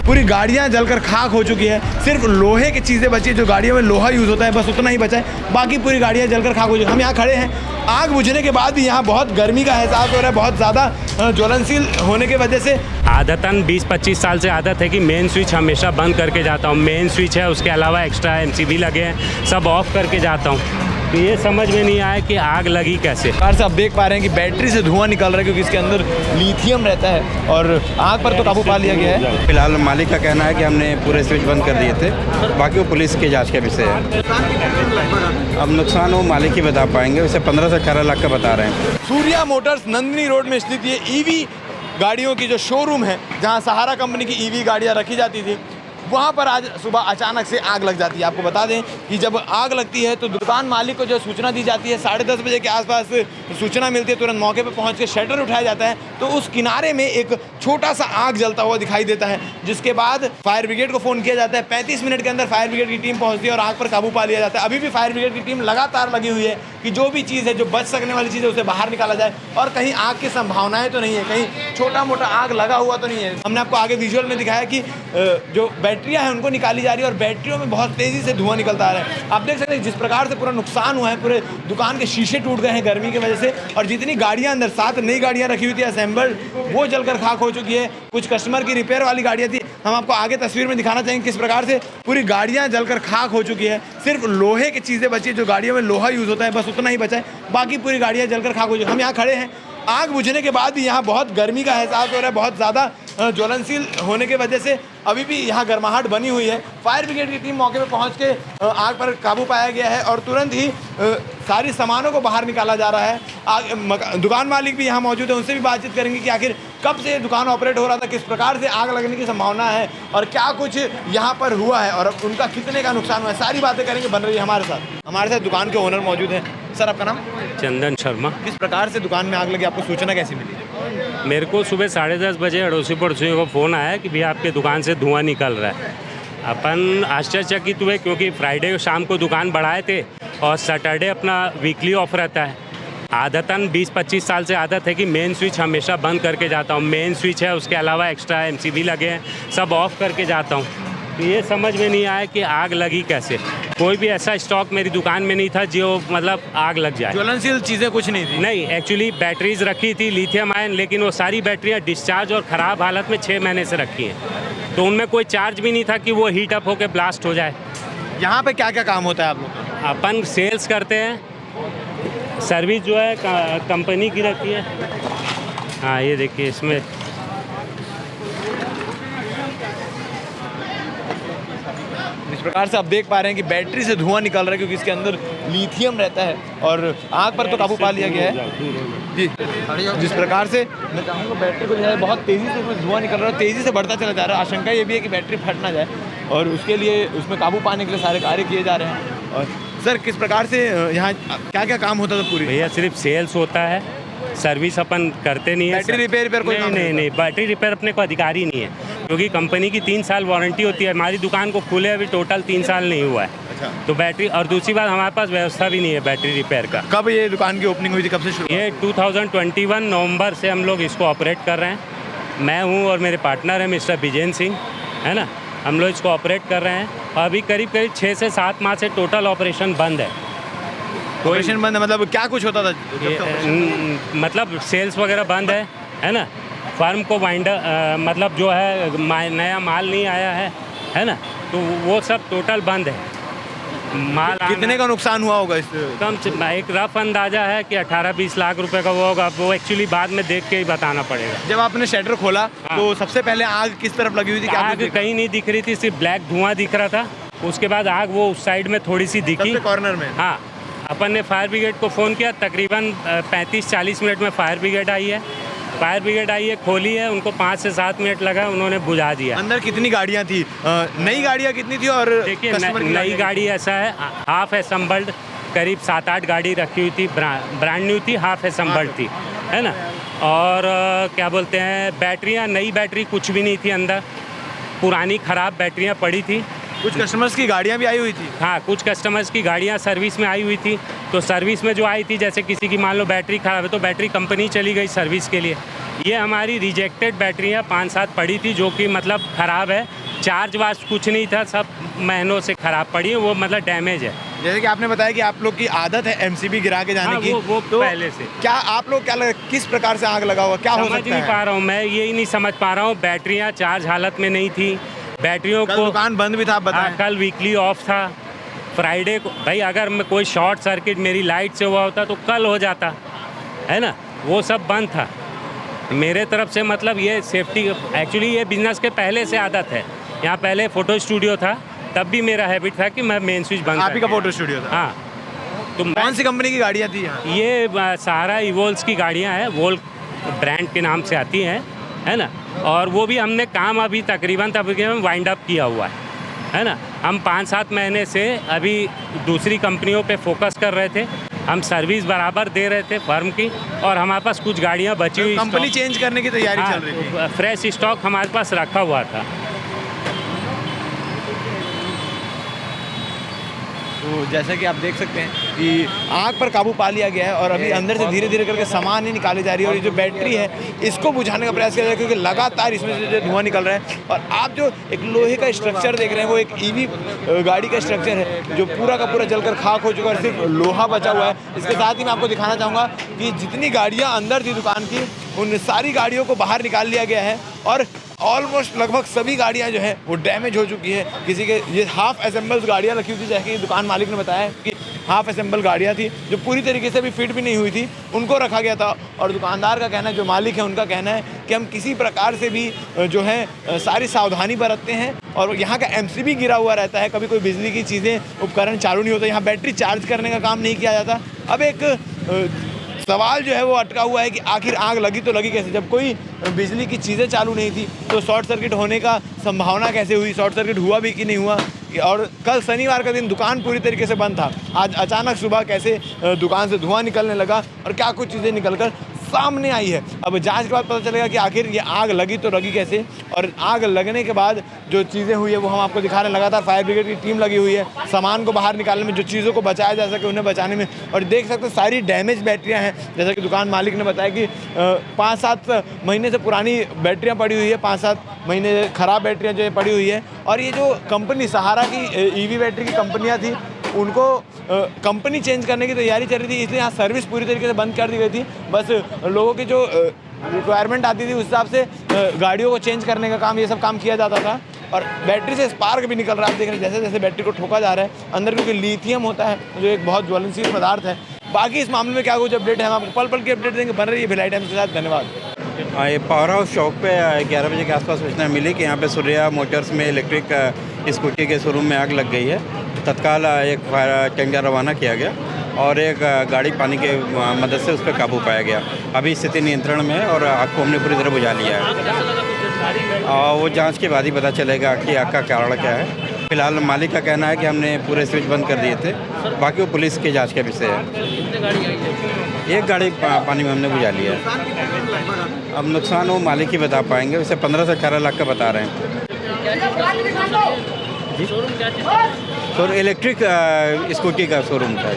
पूरी गाड़ियां जलकर खाक हो चुकी है। सिर्फ लोहे की चीज़ें बची है, जो गाड़ियों में लोहा यूज़ होता है बस उतना ही बचा है, बाकी पूरी गाड़ियां जलकर खाक हो चुकी है। हम यहाँ खड़े हैं, आग बुझने के बाद भी यहाँ बहुत गर्मी का एहसास हो रहा है, बहुत ज़्यादा ज्वलनशील होने की वजह से। आदतन 20-25 साल से आदत है कि मेन स्विच हमेशा बंद करके जाता हूँ। मेन स्विच है, उसके अलावा एक्स्ट्रा MCB लगे हैं, सब ऑफ करके जाता हूँ। तो ये समझ में नहीं आया कि आग लगी कैसे। कार से आप देख पा रहे हैं कि बैटरी से धुआं निकल रहा है, क्योंकि इसके अंदर लिथियम रहता है और आग पर तो काबू पा लिया गया है। फिलहाल मालिक का कहना है कि हमने पूरे स्विच बंद कर दिए थे, बाकी वो पुलिस की जांच का विषय है। अब नुकसान वो मालिक ही बता पाएंगे, उसे 15 से 18 लाख का बता रहे हैं। सूर्या मोटर्स नंदिनी रोड में स्थित ये ईवी गाड़ियों की जो शोरूम है, जहां सहारा कंपनी की ईवी गाड़ियां रखी जाती थी, वहाँ पर आज सुबह अचानक से आग लग जाती है। आपको बता दें कि जब आग लगती है तो दुकान मालिक को जो सूचना दी जाती है, 10:30 बजे के आसपास सूचना मिलती है, तुरंत मौके पर पहुँच के शटर उठाया जाता है, तो उस किनारे में एक छोटा सा आग जलता हुआ दिखाई देता है, जिसके बाद फायर ब्रिगेड को फ़ोन किया जाता है। 35 मिनट के अंदर फायर ब्रिगेड की टीम पहुँचती है और आग पर काबू पा लिया जाता है। अभी भी फायर ब्रिगेड की टीम लगातार लगी हुई है कि जो भी चीज़ है, जो बच सकने वाली चीज़ है, उसे बाहर निकाला जाए और कहीं आग की संभावनाएं तो नहीं है, कहीं छोटा मोटा आग लगा हुआ तो नहीं है। हमने आपको आगे विजुअल में दिखाया कि जो बैटरियां हैं उनको निकाली जा रही है और बैटरियों में बहुत तेज़ी से धुआं निकलता आ रहा है। आप देख सकते हैं जिस प्रकार से पूरा नुकसान हुआ है, पूरे दुकान के शीशे टूट गए हैं गर्मी की वजह से, और जितनी गाड़ियां अंदर 7 नई गाड़ियां रखी हुई थी असेंबल्ड, वो जलकर खाक हो चुकी है। कुछ कस्टमर की रिपेयर वाली गाड़ियां थी, हम आपको आगे तस्वीर में दिखाना चाहेंगे किस प्रकार से पूरी गाड़ियां जलकर खाक हो चुकी है। सिर्फ लोहे की चीज़ें बची है, जो गाड़ियों में लोहा यूज़ होता है बस उतना ही बचा है, बाकी पूरी गाड़ियां जलकर खाक हो चुकी है। हम यहाँ खड़े हैं, आग बुझने के बाद भी यहाँ बहुत गर्मी का एहसास हो रहा है, बहुत ज़्यादा ज्वलनशील होने की वजह से अभी भी यहाँ गर्माहट बनी हुई है। फायर ब्रिगेड की टीम मौके पर पहुँच के आग पर काबू पाया गया है और तुरंत ही सारी सामानों को बाहर निकाला जा रहा है। दुकान मालिक भी यहाँ मौजूद है, उनसे भी बातचीत करेंगे कि आखिर कब से दुकान ऑपरेट हो रहा था, किस प्रकार से आग लगने की संभावना है और क्या कुछ यहाँ पर हुआ है और उनका कितने का नुकसान हुआ है, सारी बातें करेंगे। बन रही है हमारे साथ दुकान के ओनर मौजूद हैं। सर, आपका नाम? चंदन शर्मा। किस प्रकार से दुकान में आग लगी, आपको सूचना कैसी मिली? मेरे को सुबह 10:30 बजे अड़ोसी पड़ोसियों को फ़ोन आया कि भैया आपके दुकान से धुआं निकल रहा है। अपन आश्चर्यचकित हुए, क्योंकि फ्राइडे शाम को दुकान बढ़ाए थे और सैटरडे अपना वीकली ऑफ रहता है। आदतन 20-25 साल से आदत है कि मेन स्विच हमेशा बंद करके जाता हूँ। मेन स्विच है, उसके अलावा एक्स्ट्रा MCB लगे हैं, सब ऑफ करके जाता हूँ। तो ये समझ में नहीं आया कि आग लगी कैसे। कोई भी ऐसा स्टॉक मेरी दुकान में नहीं था जो मतलब आग लग जाए। ज्वलनशील चीज़ें कुछ नहीं थी? नहीं, एक्चुअली बैटरीज रखी थी लिथियम आयन, लेकिन वो सारी बैटरियाँ डिस्चार्ज और ख़राब हालत में 6 महीने से रखी हैं, तो उनमें कोई चार्ज भी नहीं था कि वो हीट अप होकर ब्लास्ट हो जाए। यहाँ पे क्या क्या काम होता है आप लोग का? अपन सेल्स करते हैं, सर्विस जो है कंपनी की रहती है। हाँ, ये देखिए इसमें इस प्रकार से आप देख पा रहे हैं कि बैटरी से धुआं निकल रहा है, क्योंकि इसके अंदर लिथियम रहता है और आग पर तो काबू पा लिया गया है। जी, जिस प्रकार से मैं चाहूँगा बैटरी को जो है बहुत तेज़ी से उसमें धुआं निकल रहा है, तेज़ी से बढ़ता चला जा रहा है। आशंका ये भी है कि बैटरी फट ना जाए और उसके लिए उसमें काबू पाने के लिए सारे कार्य किए जा रहे हैं। और सर, किस प्रकार से यहाँ क्या क्या काम होता था पूरी? भैया सिर्फ सेल्स होता है, सर्विस अपन करते नहीं है। बैटरी रिपेयर पर कोई काम नहीं, बैटरी रिपेयर अपने को अधिकारी नहीं है, क्योंकि कंपनी की 3 साल वारंटी होती है। हमारी दुकान को खुले अभी टोटल 3 साल नहीं हुआ है। अच्छा। तो बैटरी, और दूसरी बात हमारे पास व्यवस्था भी नहीं है बैटरी रिपेयर का। कब ये दुकान की ओपनिंग हुई थी, कब से शुरू? ये 2021 नवंबर से हम लोग इसको ऑपरेट कर रहे हैं। मैं हूँ और मेरे पार्टनर है मिस्टर विजेन सिंह, है ना। हम लोग इसको ऑपरेट कर रहे हैं और अभी करीब 6 से 7 माह से टोटल ऑपरेशन बंद है। ऑपरेशन बंद है मतलब क्या कुछ होता था? मतलब सेल्स वगैरह बंद है ना। फर्म को वाइंडर मतलब जो है नया माल नहीं आया है ना, तो वो सब टोटल बंद है। माल कितने का नुकसान हुआ होगा? इस कम से एक रफ अंदाजा है कि 18-20 लाख रुपए का वो होगा। वो एक्चुअली बाद में देख के ही बताना पड़ेगा। जब आपने शटर खोला तो सबसे पहले आग किस तरफ लगी हुई थी? आग कहीं नहीं दिख रही थी, सिर्फ ब्लैक धुआं दिख रहा था। उसके बाद आग वो उस साइड में थोड़ी सी दिखी, कॉर्नर में। हाँ, अपन ने फायर ब्रिगेड को फ़ोन किया, तकरीबन 35-40 मिनट में फायर ब्रिगेड आई है। खोली है, उनको 5 से 7 मिनट लगा, उन्होंने बुझा दिया। अंदर कितनी गाड़ियाँ थी? नई गाड़ियाँ कितनी थी? और देखिए नई गाड़ी ऐसा है, हाफ एसम्बल्ड करीब 7-8 गाड़ी रखी हुई थी, ब्रांड न्यू थी, हाफ एसम्बल्ड थी, है ना। और क्या बोलते हैं, बैटरियाँ, नई बैटरी कुछ भी नहीं थी अंदर, पुरानी ख़राब बैटरियाँ पड़ी थी। कुछ कस्टमर्स की गाड़ियाँ भी आई हुई थी। हाँ, कुछ कस्टमर्स की गाड़ियाँ सर्विस में आई हुई थी, तो सर्विस में जो आई थी, जैसे किसी की मान लो बैटरी ख़राब है तो बैटरी कंपनी चली गई सर्विस के लिए। ये हमारी रिजेक्टेड बैटरी है, 5-7 पड़ी थी जो कि मतलब ख़राब है, चार्ज वार्ज कुछ नहीं था, सब महीनों से ख़राब पड़ी है, वो मतलब डैमेज है। जैसे कि आपने बताया कि आप लोग की आदत है एमसीबी गिरा के जाने हाँ, की, वो तो पहले से। क्या आप लोग क्या लग किस प्रकार से आग लगा हुआ, क्या हो समझ सकता नहीं है? पा रहा हूँ मैं, यही नहीं समझ पा रहा हूँ। बैटरियाँ चार्ज हालत में नहीं थी, बैटरियों कल को दुकान बंद भी था, आप बताएं। हाँ, कल वीकली ऑफ था। फ्राइडे को भाई अगर मैं कोई शॉर्ट सर्किट मेरी लाइट से हुआ होता तो कल हो जाता है ना, वो सब बंद था। मेरे तरफ से मतलब ये सेफ्टी, एक्चुअली ये बिजनेस के पहले से आदत है। यहाँ पहले फ़ोटो स्टूडियो था, तब भी मेरा हैबिट था कि मैं मेन स्विच बंद आप ही का करके- फोटो स्टूडियो था। हाँ, तो कौन सी कंपनी की गाड़ियाँ थी यहाँ? ये सहारा इवोल्स की गाड़ियाँ हैं, वोल्क ब्रांड के नाम से आती हैं, है ना। और वो भी हमने काम अभी तकरीबन वाइंड अप किया हुआ है ना। हम 5-7 महीने से अभी दूसरी कंपनियों पे फोकस कर रहे थे, हम सर्विस बराबर दे रहे थे फर्म की, और हमारे पास कुछ गाड़ियाँ बची हुई कंपनी चेंज करने की तैयारी चल रही थी। फ्रेश स्टॉक हमारे पास रखा हुआ था। तो जैसा कि आप देख सकते हैं कि आग पर काबू पा लिया गया है और अभी अंदर से धीरे धीरे करके सामान ही निकाली जा रही है, और ये जो बैटरी है इसको बुझाने का प्रयास किया जा रहा है, क्योंकि लगातार इसमें से जो धुआं निकल रहा है। और आप जो एक लोहे का स्ट्रक्चर देख रहे हैं वो एक ईवी गाड़ी का स्ट्रक्चर है जो पूरा का पूरा जलकर खाक हो चुका है, सिर्फ लोहा बचा हुआ है। इसके साथ ही मैं आपको दिखाना चाहूँगा कि जितनी गाड़ियाँ अंदर थी दुकान की, उन सारी गाड़ियों को बाहर निकाल लिया गया है, और ऑलमोस्ट लगभग सभी गाड़ियां जो है वो डैमेज हो चुकी है। किसी के ये हाफ असेंबल्स गाड़ियां रखी हुई थी, जैसे कि दुकान मालिक ने बताया कि हाफ असेंबल गाड़ियां थी जो पूरी तरीके से भी फिट भी नहीं हुई थी, उनको रखा गया था। और दुकानदार का कहना है, जो मालिक है उनका कहना है कि हम किसी प्रकार से भी जो है सारी सावधानी बरतते हैं, और यहाँ का एमसीबी गिरा हुआ रहता है, कभी कोई बिजली की चीज़ें उपकरण चालू नहीं होता, यहाँ बैटरी चार्ज करने का काम नहीं किया जाता। अब एक सवाल जो है वो अटका हुआ है कि आखिर आग लगी तो लगी कैसे, जब कोई बिजली की चीज़ें चालू नहीं थी तो शॉर्ट सर्किट होने का संभावना कैसे हुई, शॉर्ट सर्किट हुआ भी कि नहीं हुआ। और कल शनिवार का दिन दुकान पूरी तरीके से बंद था, आज अचानक सुबह कैसे दुकान से धुआं निकलने लगा और क्या कुछ चीज़ें निकलकर सामने आई है। अब जांच के बाद पता चलेगा कि आखिर ये आग लगी तो लगी कैसे, और आग लगने के बाद जो चीज़ें हुई है वो हम आपको दिखा रहे हैं। लगातार फायर ब्रिगेड की टीम लगी हुई है सामान को बाहर निकालने में, जो चीज़ों को बचाया जा सके उन्हें बचाने में। और देख सकते हैं सारी डैमेज बैटरियाँ हैं, जैसा कि दुकान मालिक ने बताया कि 5-7 महीने से पुरानी बैटरियाँ पड़ी हुई है, 5-7 महीने ख़राब बैटरियाँ जो है पड़ी हुई है। और ये जो कंपनी सहारा की ईवी बैटरी की कंपनियाँ थी, उनको कंपनी चेंज करने की तैयारी चल रही थी, इसलिए यहाँ सर्विस पूरी तरीके से बंद कर दी गई थी। बस लोगों की जो रिक्वायरमेंट आती थी उस हिसाब से गाड़ियों को चेंज करने का काम, ये सब काम किया जाता था। और बैटरी से स्पार्क भी निकल रहा है, आप देख रहे हैं जैसे जैसे बैटरी को ठोका जा रहा है अंदर, क्योंकि लिथियम होता है जो एक बहुत ज्वलनशील पदार्थ है। बाकी इस मामले में क्या कुछ अपडेट है हम आपको पल पल की अपडेट देंगे। बन रही है भिलाई टाइम्स के साथ, धन्यवाद। ये पावर हाउस चौक पे 11 बजे के आसपास सूचना मिली कि यहाँ पे सूर्या मोटर्स में इलेक्ट्रिक स्कूटी के शोरूम में आग लग गई है। तत्काल एक फायर टेंडर रवाना किया गया और एक गाड़ी पानी के मदद से उस पर काबू पाया गया। अभी स्थिति नियंत्रण में है और आग को हमने पूरी तरह बुझा लिया है, और वो जांच के बाद ही पता चलेगा कि आग का कारण क्या है। फिलहाल मालिक का कहना है कि हमने पूरे स्विच बंद कर दिए थे, बाकी वो पुलिस के जांच का विषय है। एक गाड़ी पानी में हमने बुझा लिया है। अब नुकसान वो मालिक ही बता पाएंगे, उसे 15 से 18 लाख का बता रहे हैं जी। तो इलेक्ट्रिक स्कूटी का शोरूम था।